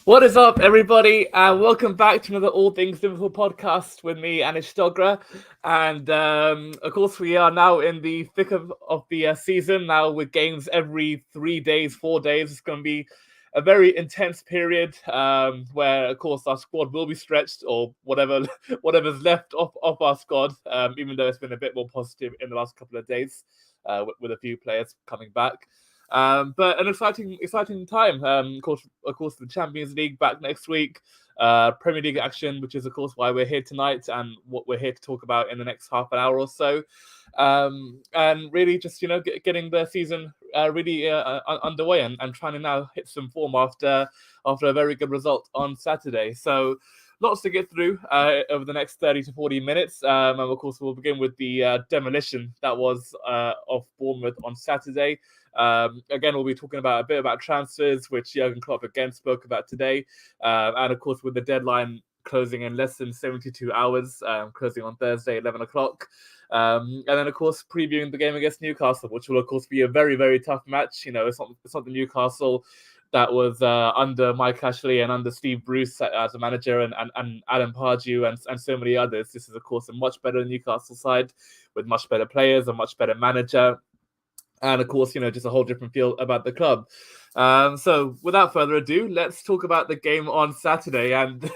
What is up, everybody, and welcome back to another All Things Liverpool podcast with me, Anish Dogra. And of course, we are now in the thick of the season now with games every 3 days, 4 days. It's going to be a very intense period where, of course, our squad will be stretched or whatever's left of our squad, even though it's been a bit more positive in the last couple of days with a few players coming back. But an exciting time. Of course, the Champions League back next week. Premier League action, which is of course why we're here tonight and what we're here to talk about in the next half an hour or so. And really just getting the season really underway and trying to now hit some form after a very good result on Saturday. So lots to get through over the next 30 to 40 minutes. And of course, we'll begin with the demolition that was of Bournemouth on Saturday. Again, we'll be talking about a bit about transfers, which Jurgen Klopp again spoke about today. And of course, with the deadline closing in less than 72 hours, closing on Thursday, 11 o'clock. And then, of course, previewing the game against Newcastle, which will, of course, be a very, very tough match. You know, it's not the Newcastle that was under Mike Ashley and under Steve Bruce as a manager and Adam Pardew and so many others. This is, of course, a much better Newcastle side with much better players, a much better manager. And of course, just a whole different feel about the club. So without further ado, let's talk about the game on Saturday. And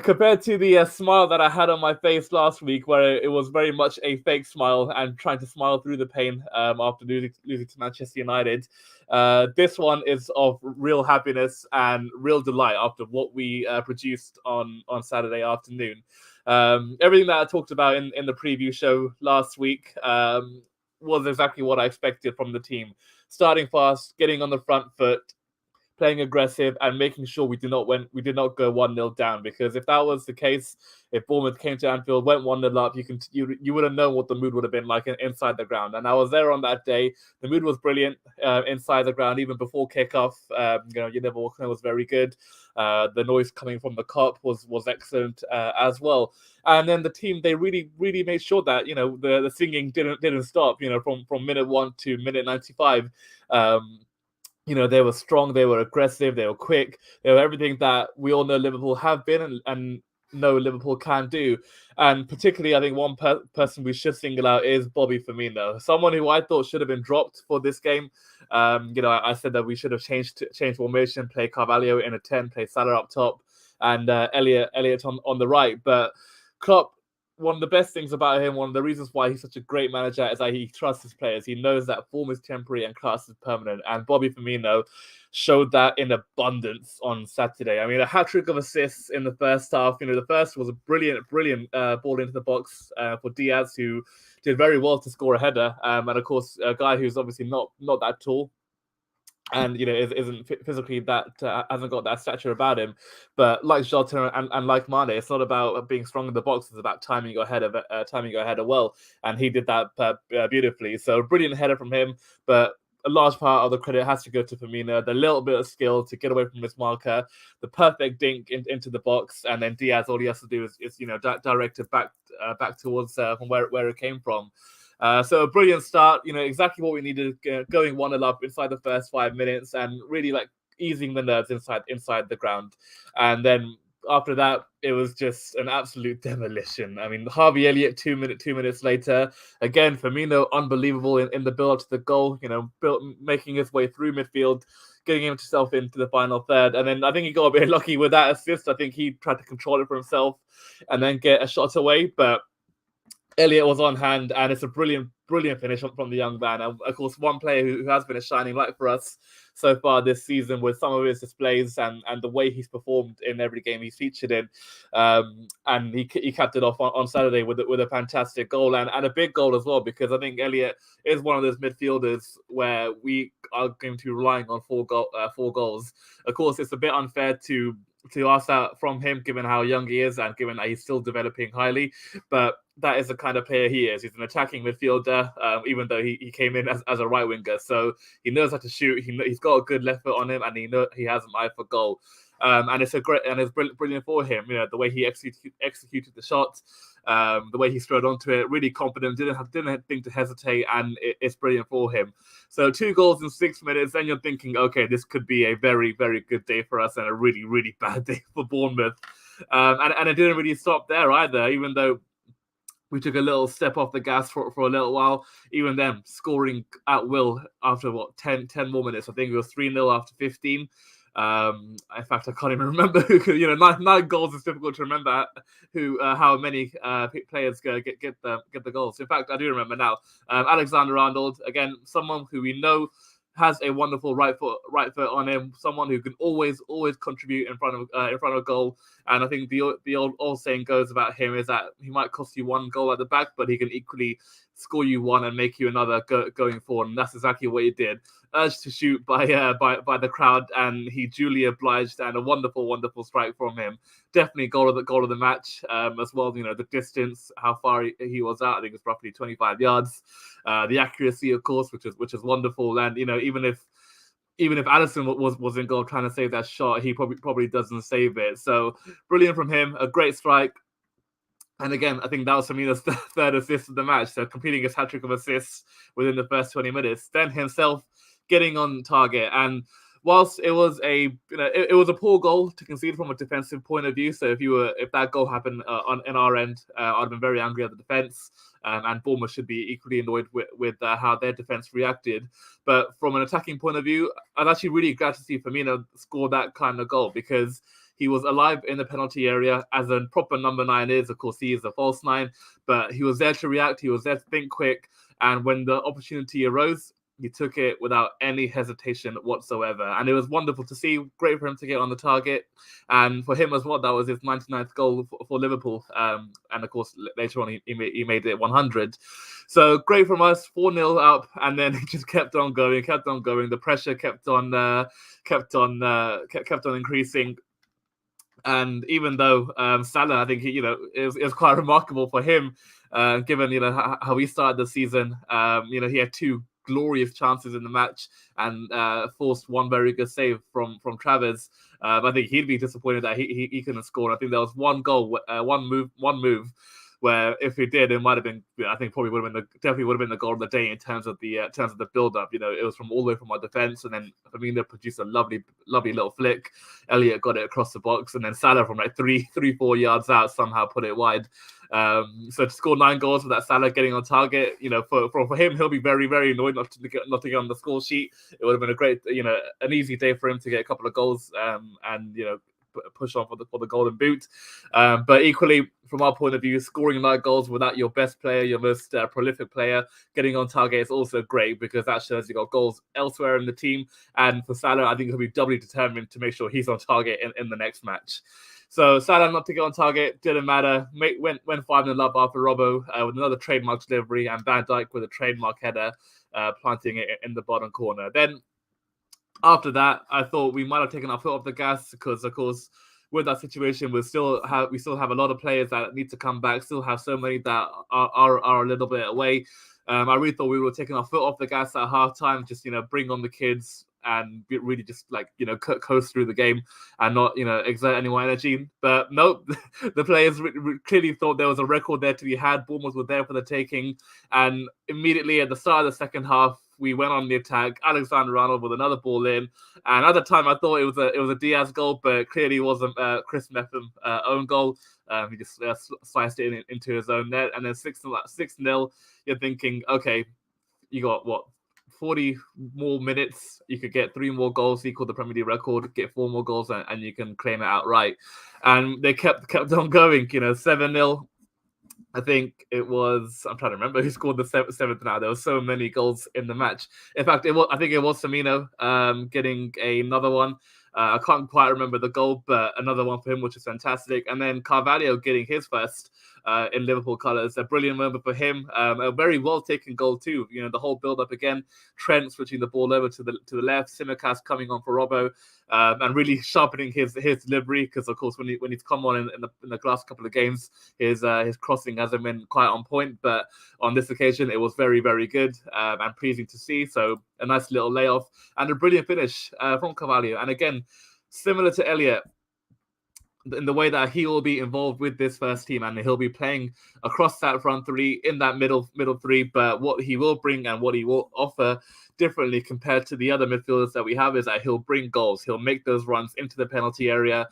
compared to the smile that I had on my face last week, where it was very much a fake smile and trying to smile through the pain after losing to Manchester United, this one is of real happiness and real delight after what we produced on Saturday afternoon. Everything that I talked about in the preview show last week was exactly what I expected from the team. Starting fast, getting on the front foot, playing aggressive, and making sure we did not go 1-0 down. Because if that was the case, if Bournemouth came to Anfield, went 1-0 up, you would have known what the mood would have been like inside the ground. And I was there on that day. The mood was brilliant inside the ground, even before kickoff. Univer Walker was very good. The noise coming from the Kop was excellent as well. And then the team, they really made sure that the singing didn't stop. From minute 1 to minute 95. They were strong, they were aggressive, they were quick, they were everything that we all know Liverpool have been and know Liverpool can do. And particularly, I think one person we should single out is Bobby Firmino, someone who I thought should have been dropped for this game. I said that we should have changed formation, play Carvalho in a 10, play Salah up top, and Elliott on the right. But Klopp, one of the best things about him, one of the reasons why he's such a great manager is that he trusts his players. He knows that form is temporary and class is permanent. And Bobby Firmino showed that in abundance on Saturday. I mean, a hat-trick of assists in the first half. The first was a brilliant ball into the box for Diaz, who did very well to score a header. And of course, a guy who's obviously not that tall. And isn't physically that hasn't got that stature about him, but like Jota and like Mane, it's not about being strong in the box. It's about timing your header well, and he did that beautifully. So brilliant header from him, but a large part of the credit has to go to Firmino. The little bit of skill to get away from his marker, the perfect dink into the box, and then Diaz, all he has to do is direct it back towards from where it came from. So a brilliant start, exactly what we needed, going 1-0 up inside the first 5 minutes and really like easing the nerves inside the ground. And then after that, it was just an absolute demolition. I mean, Harvey Elliott, 2 minutes later, again, Firmino, unbelievable in the build to the goal, making his way through midfield, getting himself into the final third. And then I think he got a bit lucky with that assist. I think he tried to control it for himself and then get a shot away, but Elliott was on hand, and it's a brilliant finish from the young man. And of course, one player who has been a shining light for us so far this season with some of his displays and the way he's performed in every game he's featured in. And he capped it off on Saturday with a fantastic goal and a big goal as well, because I think Elliott is one of those midfielders where we are going to be relying on four goals. Of course, it's a bit unfair to ask that from him, given how young he is and given that he's still developing highly. But that is the kind of player he is. He's an attacking midfielder, even though he came in as a right winger. So he knows how to shoot. He's got a good left foot on him, and he has an eye for goal. And it's brilliant for him. The way he executed the shot. The way he strode onto it, really confident, didn't think to hesitate, and it's brilliant for him. So 2 goals in 6 minutes, then you're thinking, okay, this could be a very, very good day for us and a really, really bad day for Bournemouth. And it didn't really stop there either, even though we took a little step off the gas for a little while. Even then, scoring at will after 10 more minutes. I think it was 3-0 after 15. In fact, I can't even remember who. Nine goals is difficult to remember how many players get the goals. In fact, I do remember now. Alexander-Arnold, again, someone who we know has a wonderful right foot on him. Someone who can always contribute in front of goal. And I think the old saying goes about him is that he might cost you 1 goal at the back, but he can equally score you 1 and make you another going forward. And that's exactly what he did. Urged to shoot by the crowd, and he duly obliged, and a wonderful strike from him. Definitely goal of the match as well. The distance, how far he was out. I think it's roughly 25 yards. The accuracy, of course, which is wonderful. And even if Allison was in goal trying to save that shot, he probably doesn't save it. So brilliant from him, a great strike. And again, I think that was Firmino's third assist of the match. So completing his hat-trick of assists within the first 20 minutes. Then himself getting on target. And whilst it was it was a poor goal to concede from a defensive point of view. So if that goal happened in our end, I'd have been very angry at the defense. And Bournemouth should be equally annoyed with how their defense reacted. But from an attacking point of view, I'm actually really glad to see Firmino score that kind of goal, because he was alive in the penalty area, as a proper number 9 is. Of course, he is a false 9, but he was there to react. He was there to think quick. And when the opportunity arose, he took it without any hesitation whatsoever. And it was wonderful to see. Great for him to get on the target. And for him as well, that was his 99th goal for Liverpool. And of course, later on, he made it 100. So great from us, 4-0 up. And then he just kept on going. The pressure kept on increasing. And even though Salah, I think it was quite remarkable for him, given how he started the season. He had 2 glorious chances in the match and forced 1 very good save from Travers. I think he'd be disappointed that he couldn't score. I think there was 1 goal, one move where if he did, it might have been, I think definitely would have been the goal of the day in terms of the build up. It was from all the way from our defense, and then Firmino produced a lovely little flick. Elliott got it across the box, and then Salah from like 3-4 yards out somehow put it wide. So to score 9 goals with that Salah getting on target, for him, he'll be very, very annoyed not to get on the score sheet. It would have been a great, an easy day for him to get a couple of goals, and push on for the golden boot. But equally, from our point of view, scoring 9 goals without your best player, your most prolific player, getting on target is also great, because that shows you got goals elsewhere in the team. And for Salah, I think he'll be doubly determined to make sure he's on target in the next match. So Salah not to get on target, didn't matter. Went 5-0 up after Robbo with another trademark delivery, and Van Dijk with a trademark header, planting it in the bottom corner. Then after that, I thought we might have taken our foot off the gas, because, of course, with that situation, we still have a lot of players that need to come back. Still have so many that are a little bit away. I really thought we were taking our foot off the gas at halftime. Just bring on the kids and really just coast through the game and not exert any more energy. But nope, the players clearly thought there was a record there to be had. Bournemouth were there for the taking, and immediately at the start of the second half, we went on the attack. Alexander-Arnold with another ball in, and at the time I thought it was a Diaz goal, but clearly it wasn't Chris Metham own goal. He just sliced it into his own net, and then 6-0. You're thinking, okay, you got what? 40 more minutes, you could get 3 more goals, equal the Premier League record, get 4 more goals, and you can claim it outright. And they kept on going, 7-0. I think it was, I'm trying to remember who scored the seventh now. There were so many goals in the match. In fact, I think it was Firmino getting another one. I can't quite remember the goal, but another one for him, which is fantastic. And then Carvalho getting his first in Liverpool colours. A brilliant moment for him. A very well taken goal too. The whole build up again. Trent switching the ball over to the left. Simicast coming on for Robbo, and really sharpening his delivery, because of course when he's come on in the last couple of games, his crossing hasn't been quite on point. But on this occasion, it was very, very good and pleasing to see. So a nice little layoff and a brilliant finish from Carvalho. And again, similar to Elliott, in the way that he will be involved with this first team, and he'll be playing across that front three in that middle three. But what he will bring and what he will offer differently compared to the other midfielders that we have is that he'll bring goals. He'll make those runs into the penalty area,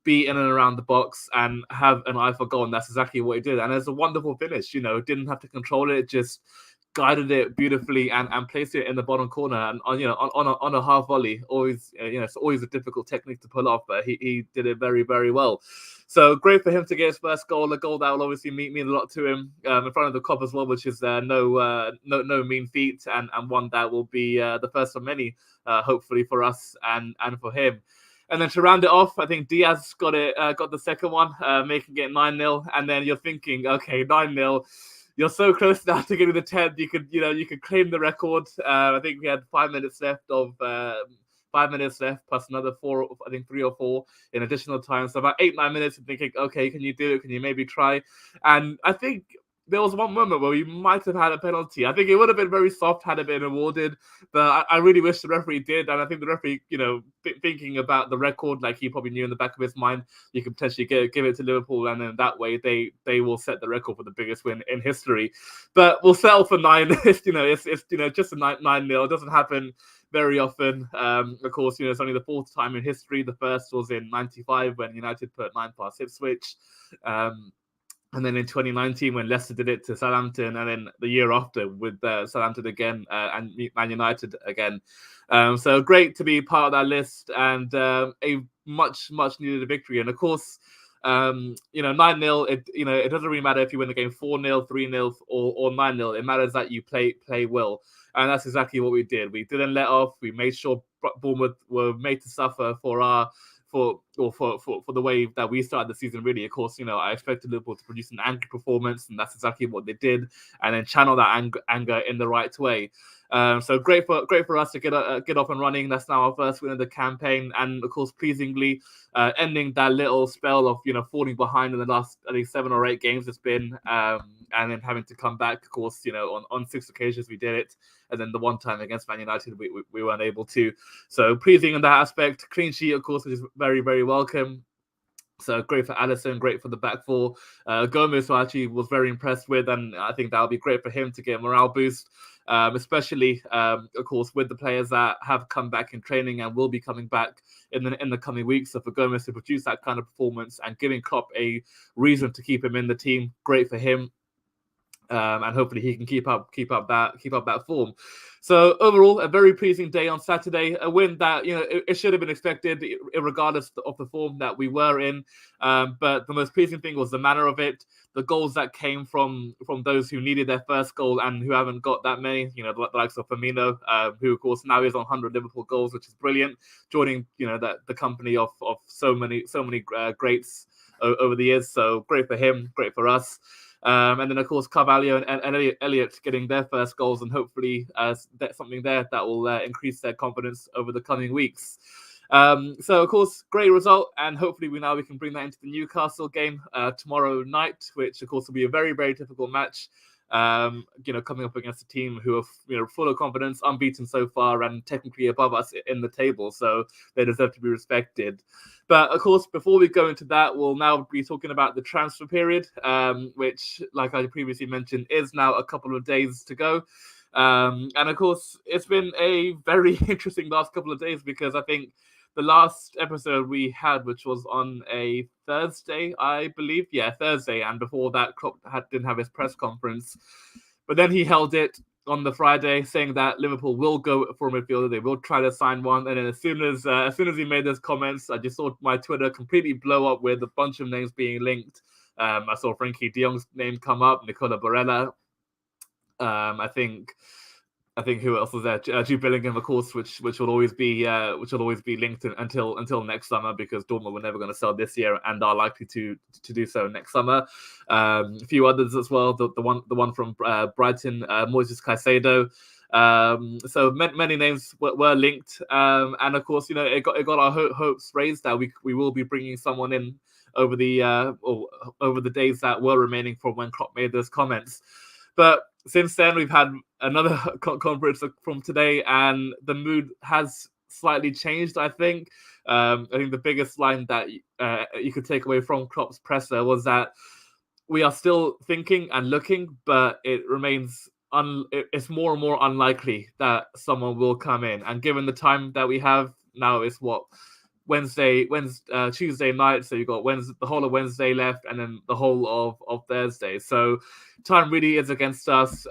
be in and around the box, and have an eye for goal. And that's exactly what he did. And it's a wonderful finish. Didn't have to control it, just guided it beautifully and placed it in the bottom corner, and on a half volley. Always, it's always a difficult technique to pull off, but he did it very, very well. So great for him to get his first goal, a goal that will obviously mean a lot to him in front of the Cop as well, which is no mean feat, and one that will be the first of many, hopefully for us and for him. And then to round it off, I think Diaz got the second one, making it 9-0. And then you're thinking, okay, 9-0. You're so close now to getting the 10th. You could claim the record. I think we had 5 minutes left plus another 4, I think 3 or 4 in additional time. So about 8-9 minutes. I'm thinking, okay, can you do it? Can you maybe try? And I think there was one moment where we might have had a penalty. I think it would have been very soft had it been awarded, but I really wish the referee did. And I think the referee, thinking about the record, like he probably knew in the back of his mind, you could potentially give it to Liverpool, and then that way they will set the record for the biggest win in history. But we'll settle for 9. It's just a 9-0. It doesn't happen very often. Of course, it's only the 4th time in history. The first was in '95 when United put 9 past Ipswich. And then in 2019, when Leicester did it to Southampton, and then the year after with Southampton again and Man United again. So great to be part of that list, and a much needed victory. And of course, 9-0. It doesn't really matter if you win the game 4-0, 3-0, or 9-0. It matters that you play well, and that's exactly what we did. We didn't let off. We made sure Bournemouth were made to suffer for the way that we started the season. Really, of course, I expected Liverpool to produce an angry performance, and that's exactly what they did, and then channel that anger in the right way. So great for us to get off and running. That's now our first win of the campaign, and of course, pleasingly, ending that little spell of falling behind in the last, I think, 7 or 8 games it's been, and then having to come back. Of course, on 6 occasions we did it, and then the one time against Man United we weren't able to. So pleasing in that aspect. Clean sheet, of course, which is very, very welcome. So great for Alisson, great for the back four. Gomez, who I actually was very impressed with, and I think that'll be great for him to get a morale boost, especially, of course, with the players that have come back in training and will be coming back in the coming weeks. So for Gomez to produce that kind of performance and giving Klopp a reason to keep him in the team, great for him. And hopefully he can keep up that form. So overall, a very pleasing day on Saturday. A win that it should have been expected, regardless of the form that we were in. But the most pleasing thing was the manner of it. The goals that came from those who needed their first goal and who haven't got that many. The likes of Firmino, who of course now is on 100 Liverpool goals, which is brilliant. Joining the company of so many greats over the years. So great for him, great for us. And then, of course, Carvalho and Elliott getting their first goals, and hopefully that's something there that will increase their confidence over the coming weeks. So, of course, great result, and hopefully we can bring that into the Newcastle game tomorrow night, which, of course, will be a very, very difficult match. Coming up against a team who are full of confidence, unbeaten so far, and technically above us in the table, so they deserve to be respected. But of course, before we go into that, we'll now be talking about the transfer period, which, like I previously mentioned, is now a couple of days to go. And of course, it's been a very interesting last couple of days, because I think the last episode we had, which was on a Thursday, I believe. Yeah, Thursday. And before that, Klopp didn't have his press conference. But then he held it on the Friday, saying that Liverpool will go for a midfielder. They will try to sign one. And then as soon as he made those comments, I just saw my Twitter completely blow up with a bunch of names being linked. I saw Frankie de Jong's name come up, Nicola Barella. I think who else was there? Jude Bellingham, of course, which will always be linked until next summer, because Dortmund were never going to sell this year and are likely to do so next summer. A few others as well. The one from Brighton, Moises Caicedo. So many names were linked, and of course, it got our hopes raised that we will be bringing someone in over the days that were remaining from when Klopp made those comments. But since then, we've had another conference from today, and the mood has slightly changed, I think. I think the biggest line that you could take away from Klopp's presser was that we are still thinking and looking, but it remains it's more and more unlikely that someone will come in. And given the time that we have now, it's what Tuesday night. So you've got the whole of Wednesday left, and then the whole of Thursday. So time really is against us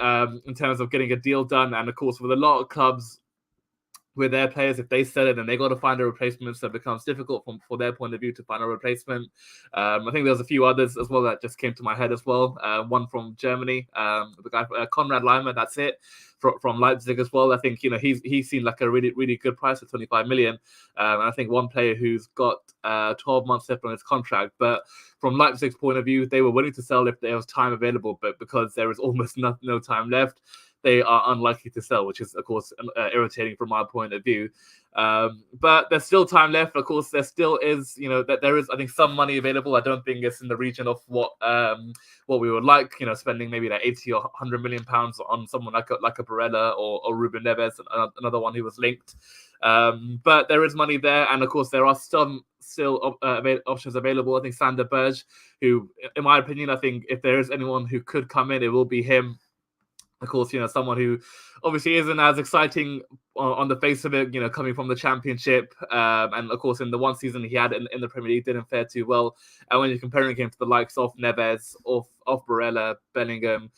in terms of getting a deal done. And of course, with a lot of clubs, with their players, if they sell it, then they got to find a replacement, so it becomes difficult for their point of view to find a replacement. I think there's a few others as well that just came to my head as well. One from Germany, the guy Konrad Laimer, that's it, from Leipzig as well. I think he's seen like a really really good price at 25 million. And I think one player who's got 12 months left on his contract, but from Leipzig's point of view, they were willing to sell if there was time available, but because there is almost no time left, they are unlikely to sell, which is, of course, irritating from my point of view. But there's still time left. Of course, there still is, that there is, I think, some money available. I don't think it's in the region of what we would like, spending maybe like 80 or 100 million pounds on someone like a Barella or Ruben Neves, another one who was linked. But there is money there, and of course, there are some still options available. I think Sander Berge, who, in my opinion, I think if there is anyone who could come in, it will be him. Of course, someone who obviously isn't as exciting on the face of it, coming from the Championship. And of course, in the one season he had in the Premier League, didn't fare too well. And when you're comparing him to the likes of Neves, of Barella, Bellingham,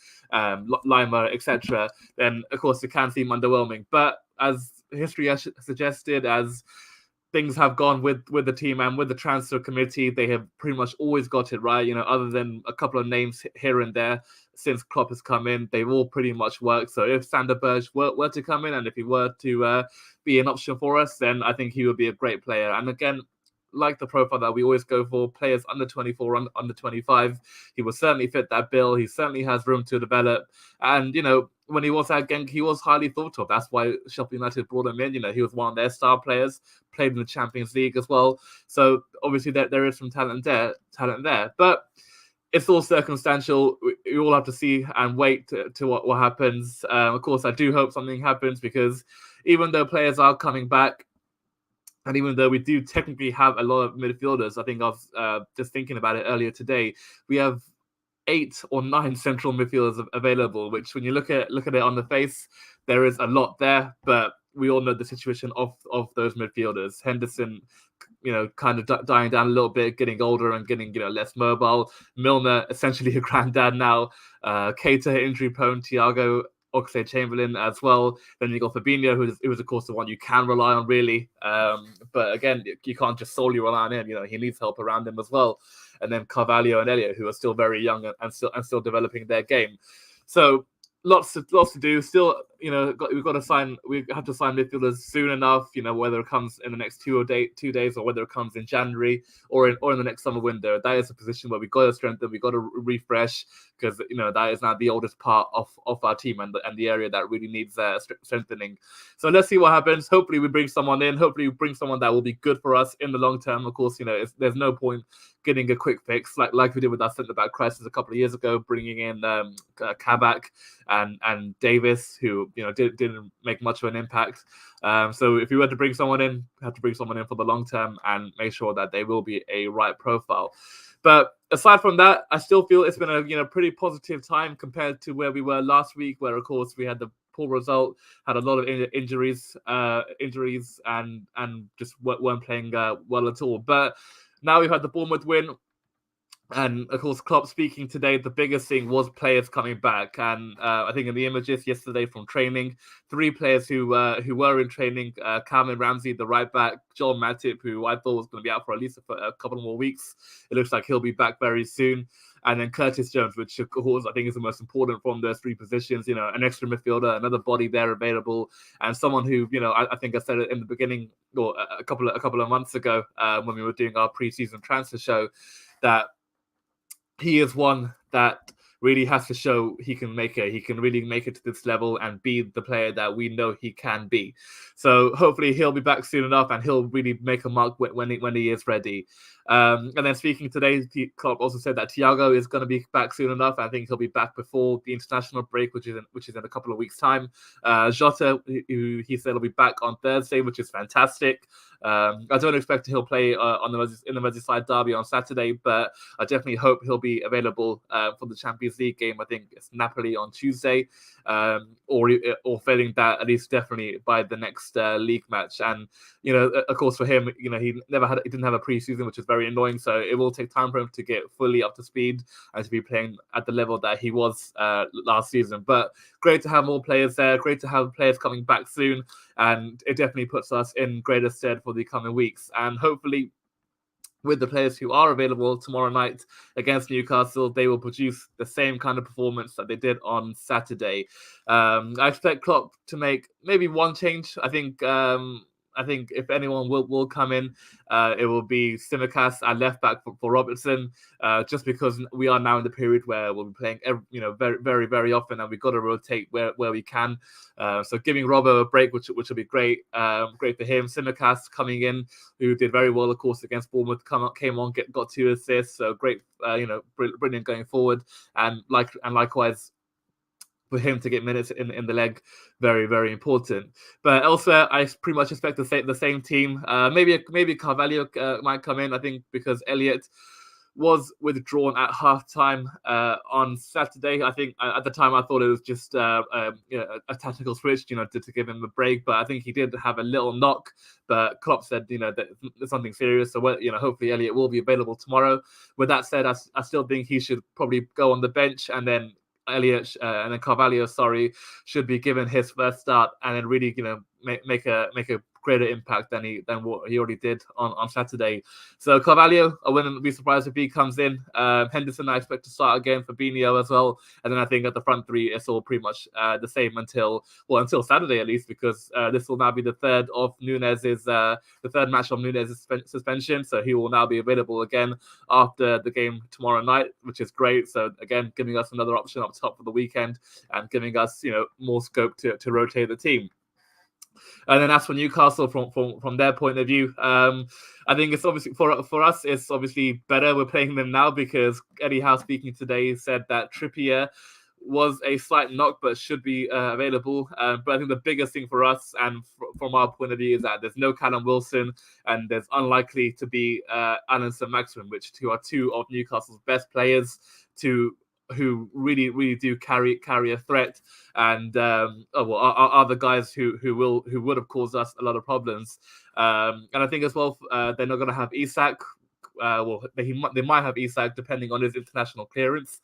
Lima, etc., then of course it can seem underwhelming. But as history has suggested, as things have gone with the team and with the transfer committee, they have pretty much always got it right. Other than a couple of names here and there since Klopp has come in, they've all pretty much worked. So if Sander Berge were to come in, and if he were to be an option for us, then I think he would be a great player. And again, like the profile that we always go for, players under 24, under 25, he will certainly fit that bill. He certainly has room to develop. And, when he was at Genk, he was highly thought of. That's why Sheffield United brought him in. He was one of their star players, played in the Champions League as well. So obviously there is some talent there. But it's all circumstantial. We all have to see and wait to what happens. Of course, I do hope something happens, because even though players are coming back, and even though we do technically have a lot of midfielders, I think I was just thinking about it earlier today, we have 8 or 9 central midfielders available, which when you look at it on the face, there is a lot there, but we all know the situation of those midfielders. Henderson, kind of dying down a little bit, getting older and getting, less mobile. Milner, essentially a granddad now. Keita, injury prone. Thiago, Oxlade-Chamberlain as well. Then you got Fabinho, who is of course the one you can rely on really. But again, you can't just solely rely on him. He needs help around him as well. And then Carvalho and Elliott, who are still very young and still developing their game. So lots to do. Still, we have to sign midfielders soon enough. Whether it comes in the next 2 days, or whether it comes in January or in the next summer window. That is a position where we got to strengthen. We got to refresh, because that is now the oldest part of our team and the area that really needs strengthening. So let's see what happens. Hopefully we bring someone in. Hopefully we bring someone that will be good for us in the long term. Of course, there's no point getting a quick fix like we did with our centre back crisis a couple of years ago, bringing in Kabak and Davis, who didn't make much of an impact. So if you were to bring someone in, you have to bring someone in for the long term and make sure that they will be a right profile. But aside from that, I still feel it's been a pretty positive time compared to where we were last week, where of course we had the poor result, had a lot of injuries, and just weren't playing well at all. But now we've had the Bournemouth win. And of course, Klopp speaking today, the biggest thing was players coming back. And I think in the images yesterday from training, 3 players who were in training: Calvin Ramsey, the right back; Joel Matip, who I thought was going to be out for at least a couple more weeks. It looks like he'll be back very soon. And then Curtis Jones, which of course I think is the most important from those 3 positions. An extra midfielder, another body there available, and someone who I think I said it in the beginning, or a couple of months ago when we were doing our pre-season transfer show, that he is one that really has to show he can really make it to this level and be the player that we know he can be. So hopefully he'll be back soon enough, and he'll really make a mark when he is ready. And then speaking today, Klopp also said that Thiago is going to be back soon enough. I think he'll be back before the international break, which is in a couple of weeks' time. Jota, who he said will be back on Thursday, which is fantastic. I don't expect he'll play in the Merseyside derby on Saturday, but I definitely hope he'll be available for the Champions League game. I think it's Napoli on Tuesday, or failing that, at least definitely by the next league match. And of course, for him, he didn't have a pre-season, which is very annoying. So it will take time for him to get fully up to speed and to be playing at the level that he was last season. But great to have more players there. Great to have players coming back soon, and it definitely puts us in greater stead for the coming weeks. And hopefully, with the players who are available tomorrow night against Newcastle, they will produce the same kind of performance that they did on Saturday. I expect Klopp to make maybe one change. I think if anyone will come in, it will be Tsimikas at left back for Robertson, just because we are now in the period where we'll be playing very, very, very often, and we've got to rotate where we can. So giving Robbo a break, which will be great, great for him. Tsimikas coming in, who did very well, of course, against Bournemouth, came on, got 2 assists, so great, brilliant going forward, and likewise, for him to get minutes in the leg, very, very important. But elsewhere, I pretty much expect the same team. Maybe Carvalho might come in, I think, because Elliott was withdrawn at halftime on Saturday. I think at the time I thought it was just a tactical switch, to give him a break. But I think he did have a little knock. But Klopp said, that there's something serious. So hopefully Elliott will be available tomorrow. With that said, I still think he should probably go on the bench, and then Elliott and then Carvalho, should be given his first start, and then really, make a greater impact than what he already did on Saturday. So Carvalho, I wouldn't be surprised if he comes in. Henderson, I expect to start again. Fabinho as well, and then I think at the front three, it's all pretty much the same until Saturday at least, because this will now be the third match of Nunez's suspension. So he will now be available again after the game tomorrow night, which is great. So again, giving us another option up top for the weekend and giving us more scope to rotate the team. And then as for Newcastle, from their point of view, I think it's obviously for us, it's obviously better we're playing them now, because Eddie Howe, speaking today, said that Trippier was a slight knock but should be available. But I think the biggest thing for us and from our point of view is that there's no Callum Wilson, and there's unlikely to be Alan St-Maximin, which are 2 of Newcastle's best players, who really, really do carry a threat, and are the guys who would have caused us a lot of problems. And I think as well, they're not going to have Isak. They might have Isak depending on his international clearance.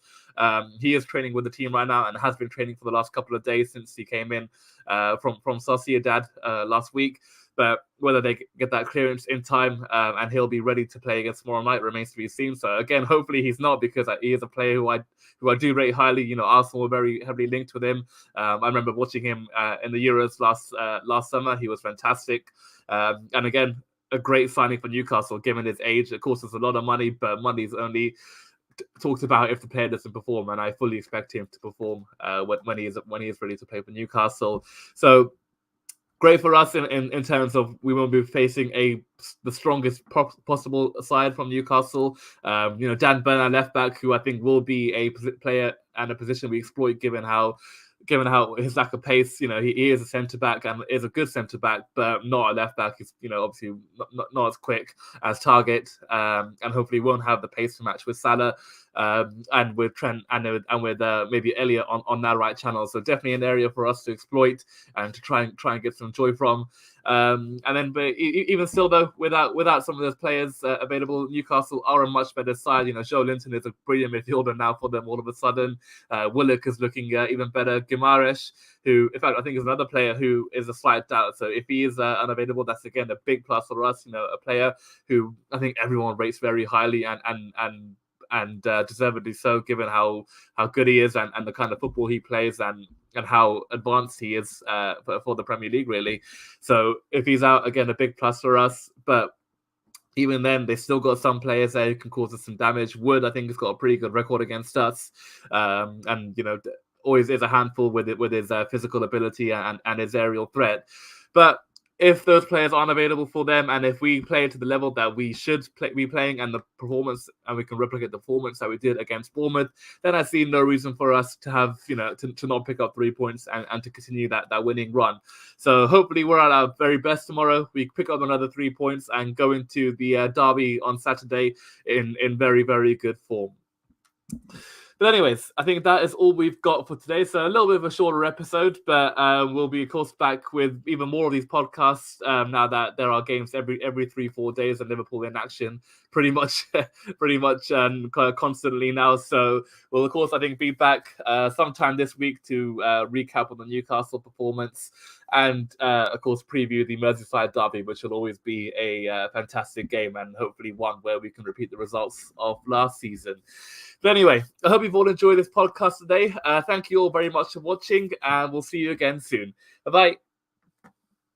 He is training with the team right now and has been training for the last couple of days since he came in from Sociedad last week. But whether they get that clearance in time and he'll be ready to play against tomorrow night remains to be seen. So again, hopefully he's not, because he is a player who I do rate highly. Arsenal were very heavily linked with him. I remember watching him in the Euros last summer. He was fantastic. And again, a great signing for Newcastle given his age. Of course, there's a lot of money, but money is only talked about if the player doesn't perform, and I fully expect him to perform when he is ready to play for Newcastle. So great for us in terms of we won't be facing the strongest possible side from Newcastle. Dan Burn, left back, who I think will be a player and a position we exploit given how his lack of pace. He is a centre back and is a good centre back, but not a left back. He's obviously not as quick as Target, and hopefully won't have the pace to match with Salah, and with Trent and with maybe Elliott on that right channel. So definitely an area for us to exploit and to try and get some joy from. And then, but even still though, without some of those players available, Newcastle are a much better side. Joe Linton is a brilliant midfielder now for them all of a sudden. Willock is looking even better. Gimares, who in fact I think is another player who is a slight doubt. So if he is unavailable, that's again a big plus for us. A player who I think everyone rates very highly and deservedly so, given how good he is and the kind of football he plays and how advanced he is for the Premier League, really. So if he's out, again, a big plus for us. But even then, they still got some players there who can cause us some damage. Wood, I think, has got a pretty good record against us, and always is a handful with his physical ability and his aerial threat. But if those players aren't available for them, and if we play to the level that we should be playing, and the performance, and we can replicate the performance that we did against Bournemouth, then I see no reason for us to have, to not pick up 3 points and to continue that winning run. So hopefully we're at our very best tomorrow. We pick up another 3 points and go into the derby on Saturday in very, very good form. But anyways, I think that is all we've got for today. So a little bit of a shorter episode, but we'll be, of course, back with even more of these podcasts now that there are games every 3-4 days and Liverpool in action pretty much constantly now. So we'll, of course, I think be back sometime this week to recap on the Newcastle performance and, of course, preview the Merseyside derby, which will always be a fantastic game and hopefully one where we can repeat the results of last season. But anyway, I hope you've all enjoyed this podcast today. Thank you all very much for watching, and we'll see you again soon. Bye-bye.